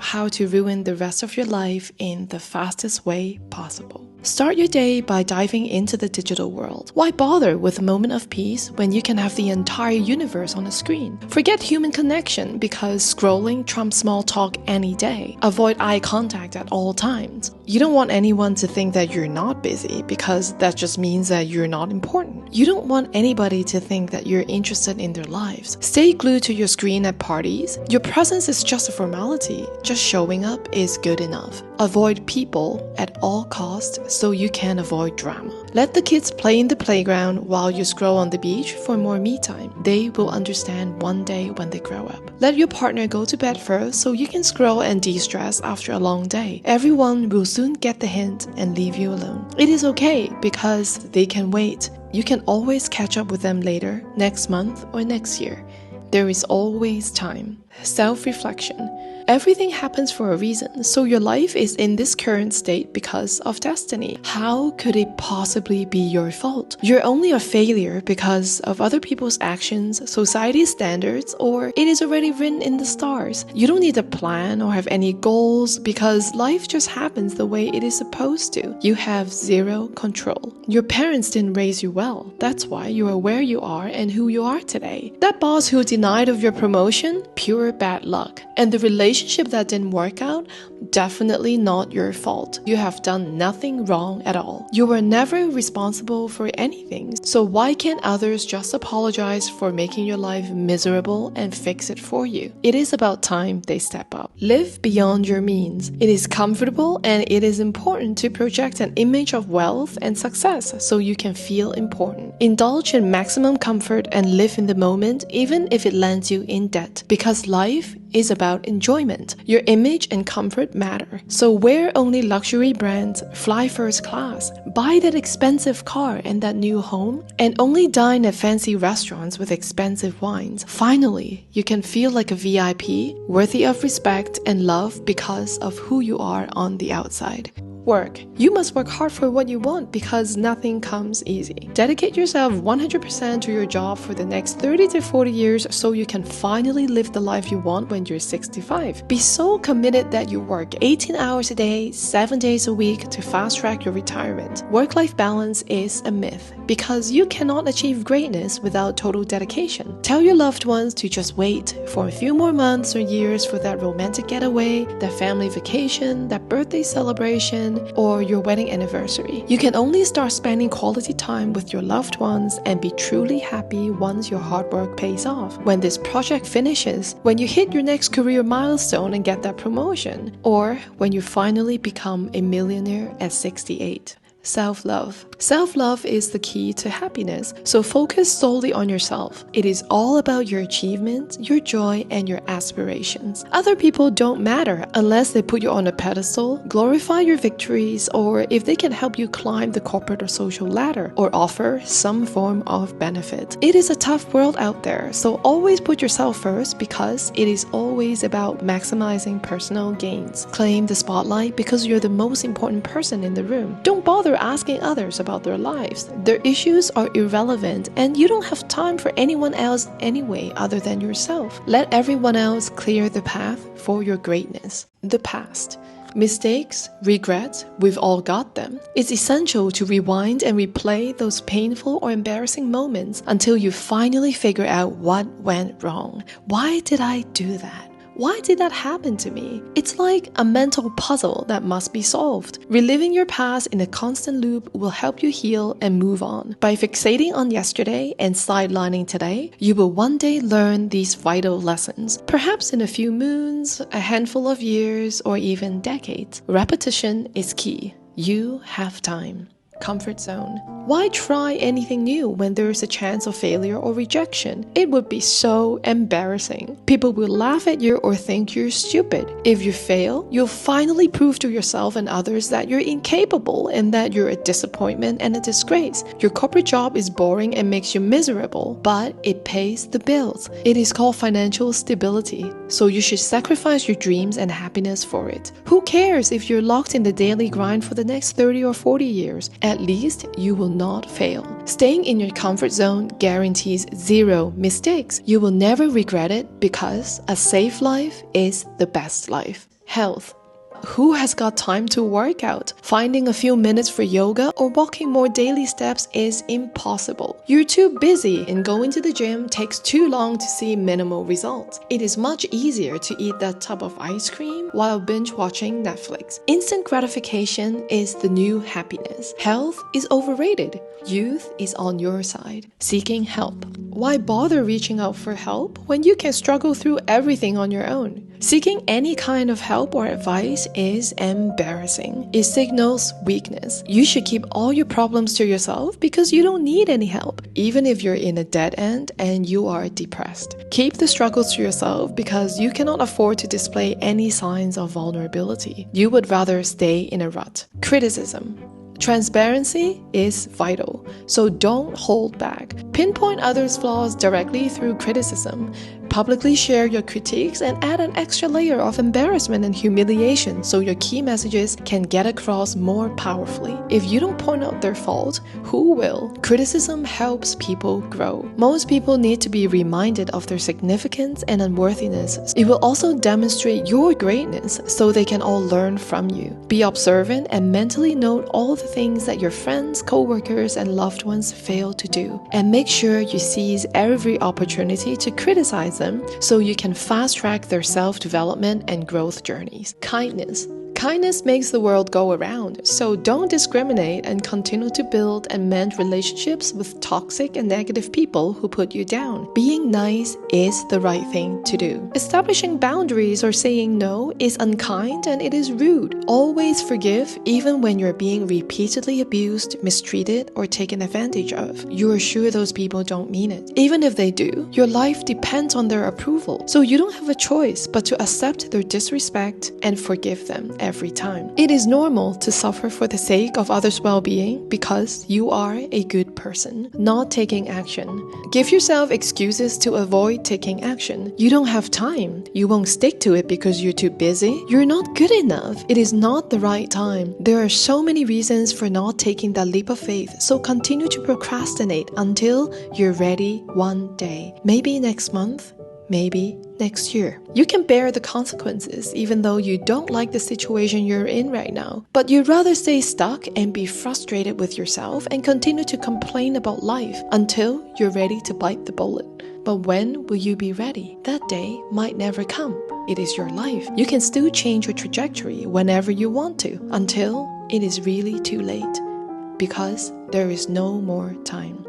out how to ruin the rest of your life in the fastest way possible. Start your day by diving into the digital world. Why bother with a moment of peace when you can have the entire universe on a screen? Forget human connection because scrolling trumps small talk any day. Avoid eye contact at all times. You don't want anyone to think that you're not busy because that just means that you're not important. You don't want anybody to think that you're interested in their lives. Stay glued to your screen at parties. Your presence is just a formality. Just showing up is good enough. Avoid people at all costs so you can avoid drama. Let the kids play in the playground while you scroll on the beach for more me time. They will understand one day when they grow up. Let your partner go to bed first so you can scroll and de-stress after a long day. Everyone will soon get the hint and leave you alone. It is okay because they can wait. You can always catch up with them later, next month or next year. There is always time. Self-reflection. Everything happens for a reason, so your life is in this current state because of destiny. How could it possibly be your fault? You're only a failure because of other people's actions, society's standards, or it is already written in the stars. You don't need a plan or have any goals because life just happens the way it is supposed to. You have zero control. Your parents didn't raise you well. That's why you are where you are and who you are today. That boss who denied of your promotion, pure bad luck. And the relationship that didn't work out, definitely not your fault. You have done nothing wrong at all. You were never responsible for anything. So why can't others just apologize for making your life miserable and fix it for you? It is about time they step up. Live beyond your means. It is comfortable and it is important to project an image of wealth and success so you can feel important. Indulge in maximum comfort and live in the moment even if it lands you in debt. Because life is about enjoyment. Your image and comfort matter. So wear only luxury brands, fly first class, buy that expensive car and that new home, and only dine at fancy restaurants with expensive wines. Finally, you can feel like a VIP, worthy of respect and love because of who you are on the outside. Work. You must work hard for what you want because nothing comes easy. Dedicate yourself 100% to your job for the next 30 to 40 years so you can finally live the life you want when you're 65. Be so committed that you work 18 hours a day, 7 days a week to fast-track your retirement. Work-life balance is a myth because you cannot achieve greatness without total dedication. Tell your loved ones to just wait for a few more months or years for that romantic getaway, that family vacation, that birthday celebration, or your wedding anniversary. You can only start spending quality time with your loved ones and be truly happy once your hard work pays off. When this project finishes, when you hit your next career milestone and get that promotion, or when you finally become a millionaire at 68. Self-love. Self-love is the key to happiness, so focus solely on yourself. It is all about your achievements, your joy, and your aspirations. Other people don't matter unless they put you on a pedestal, glorify your victories, or if they can help you climb the corporate or social ladder, or offer some form of benefit. It is a tough world out there, so always put yourself first because it is always about maximizing personal gains. Claim the spotlight because you're the most important person in the room. Don't bother asking others about their lives. Their issues are irrelevant and you don't have time for anyone else anyway other than yourself. Let everyone else clear the path for your greatness. The past. Mistakes, regrets, we've all got them. It's essential to rewind and replay those painful or embarrassing moments until you finally figure out what went wrong. Why did I do that? Why did that happen to me? It's like a mental puzzle that must be solved. Reliving your past in a constant loop will help you heal and move on. By fixating on yesterday and sidelining today, you will one day learn these vital lessons. Perhaps in a few moons, a handful of years, or even decades. Repetition is key. You have time. Comfort zone. Why try anything new when there is a chance of failure or rejection? It would be so embarrassing. People will laugh at you or think you're stupid. If you fail, you'll finally prove to yourself and others that you're incapable and that you're a disappointment and a disgrace. Your corporate job is boring and makes you miserable, but it pays the bills. It is called financial stability, so you should sacrifice your dreams and happiness for it. Who cares if you're locked in the daily grind for the next 30 or 40 years? At least you will not fail. Staying in your comfort zone guarantees zero mistakes. You will never regret it because a safe life is the best life. Health. Who has got time to work out? Finding a few minutes for yoga or walking more daily steps is impossible. You're too busy, and going to the gym takes too long to see minimal results. It is much easier to eat that tub of ice cream while binge watching Netflix. Instant gratification is the new happiness. Health is overrated. Youth is on your side. Seeking help. Why bother reaching out for help when you can struggle through everything on your own? Seeking any kind of help or advice is embarrassing. It signals weakness. You should keep all your problems to yourself because you don't need any help, even if you're in a dead end and you are depressed. Keep the struggles to yourself because you cannot afford to display any signs of vulnerability. You would rather stay in a rut. Criticism. Transparency is vital, so don't hold back. Pinpoint others' flaws directly through criticism. Publicly share your critiques and add an extra layer of embarrassment and humiliation so your key messages can get across more powerfully. If you don't point out their fault, who will? Criticism helps people grow. Most people need to be reminded of their significance and unworthiness. It will also demonstrate your greatness so they can all learn from you. Be observant and mentally note all the things that your friends, co-workers, and loved ones fail to do. And make sure you seize every opportunity to criticize them so you can fast-track their self-development and growth journeys. Kindness. Kindness makes the world go around, so don't discriminate and continue to build and mend relationships with toxic and negative people who put you down. Being nice is the right thing to do. Establishing boundaries or saying no is unkind and it is rude. Always forgive even when you're being repeatedly abused, mistreated, or taken advantage of. You are sure those people don't mean it. Even if they do, your life depends on their approval, so you don't have a choice but to accept their disrespect and forgive them every time. It is normal to suffer for the sake of others' well-being because you are a good person. Not taking action. Give yourself excuses to avoid taking action. You don't have time. You won't stick to it because you're too busy. You're not good enough. It is not the right time. There are so many reasons for not taking that leap of faith, so continue to procrastinate until you're ready one day. Maybe next month. Maybe next year. You can bear the consequences even though you don't like the situation you're in right now, but you'd rather stay stuck and be frustrated with yourself and continue to complain about life until you're ready to bite the bullet. But when will you be ready? That day might never come. It is your life. You can still change your trajectory whenever you want to until it is really too late, because there is no more time.